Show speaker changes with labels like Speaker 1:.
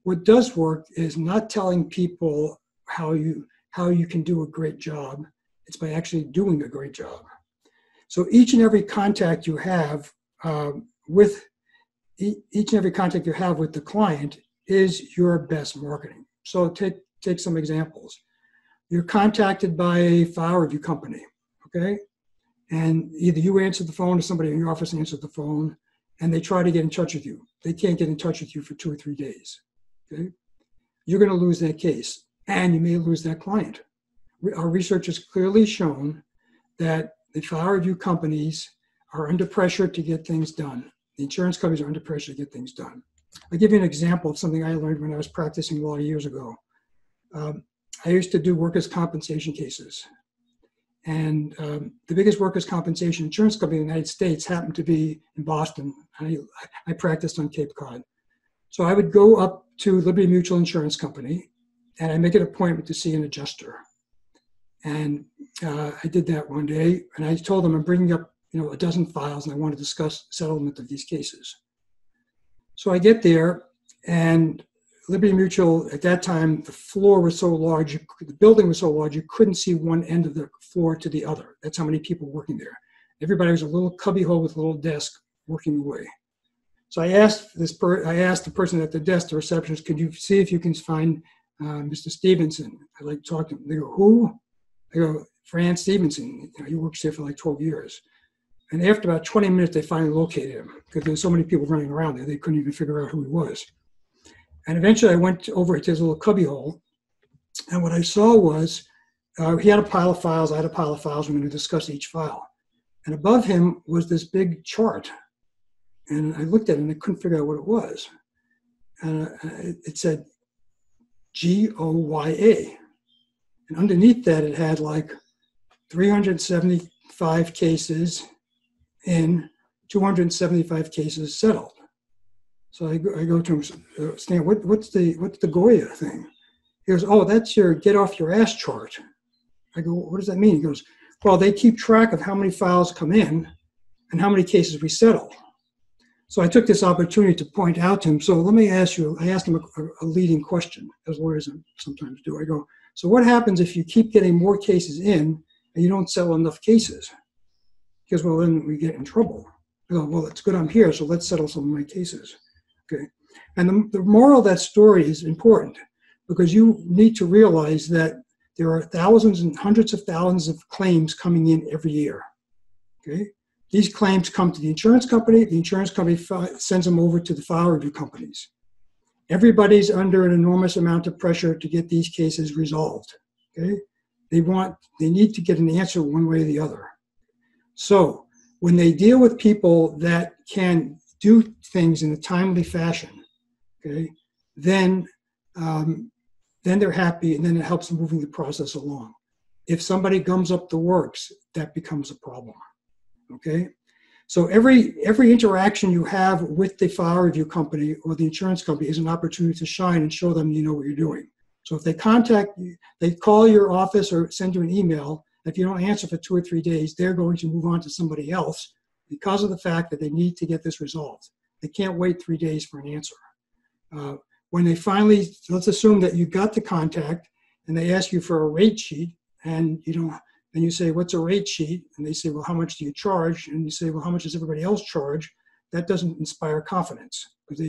Speaker 1: what does work is not telling people how you can do a great job. It's by actually doing a great job. So each and every contact you have with the client is your best marketing. So take some examples. You're contacted by a file review company, okay? And either you answer the phone or somebody in your office answers the phone, and they try to get in touch with you. They can't get in touch with you for 2 or 3 days, okay? You're going to lose that case, and you may lose that client. Our research has clearly shown that the file review companies are under pressure to get things done. The insurance companies are under pressure to get things done. I'll give you an example of something I learned when I was practicing law years ago. I used to do workers' compensation cases. And the biggest workers' compensation insurance company in the United States happened to be in Boston. I practiced on Cape Cod. So I would go up to Liberty Mutual Insurance Company, and I make an appointment to see an adjuster. And I did that one day, and I told them I'm bringing up a dozen files, and I want to discuss settlement of these cases. So I get there, and Liberty Mutual, at that time, the floor was so large, the building was so large, you couldn't see one end of the floor to the other. That's how many people were working there. Everybody was a little cubby hole with a little desk working away. So I asked the person at the desk, the receptionist, could you see if you can find Mr. Stevenson? I'd like to talk to him. They go, who? I go, Fran Stevenson. He works here for like 12 years. And after about 20 minutes, they finally located him because there were so many people running around there, they couldn't even figure out who he was. And eventually I went over to his little cubby hole. And what I saw was he had a pile of files. I had a pile of files. We're going to discuss each file. And above him was this big chart. And I looked at it and I couldn't figure out what it was. And it said GOYA. And underneath that, it had like 375 cases in 275 cases settled. So I go to him, Stan, what's the Goya thing? He goes, oh, that's your get off your ass chart. I go, what does that mean? He goes, well, they keep track of how many files come in and how many cases we settle. So I took this opportunity to point out to him, so let me ask you, I asked him a leading question, as lawyers sometimes do. I go, so what happens if you keep getting more cases in and you don't settle enough cases? He goes, well, then we get in trouble. I go, well, it's good I'm here, so let's settle some of my cases. Okay. And the moral of that story is important because you need to realize that there are thousands and hundreds of thousands of claims coming in every year. Okay. These claims come to the insurance company sends them over to the file review companies. Everybody's under an enormous amount of pressure to get these cases resolved. Okay. They need to get an answer one way or the other. So when they deal with people that can do things in a timely fashion, okay, then they're happy, and then it helps moving the process along. If somebody gums up the works, that becomes a problem, okay? So every interaction you have with the file review company or the insurance company is an opportunity to shine and show them you know what you're doing. So if they contact you, they call your office or send you an email, if you don't answer for 2 or 3 days, they're going to move on to somebody else because of the fact that they need to get this resolved. They can't wait 3 days for an answer. When they finally, let's assume that you got the contact and they ask you for a rate sheet and then you say, what's a rate sheet? And they say, well, how much do you charge? And you say, well, how much does everybody else charge? That doesn't inspire confidence because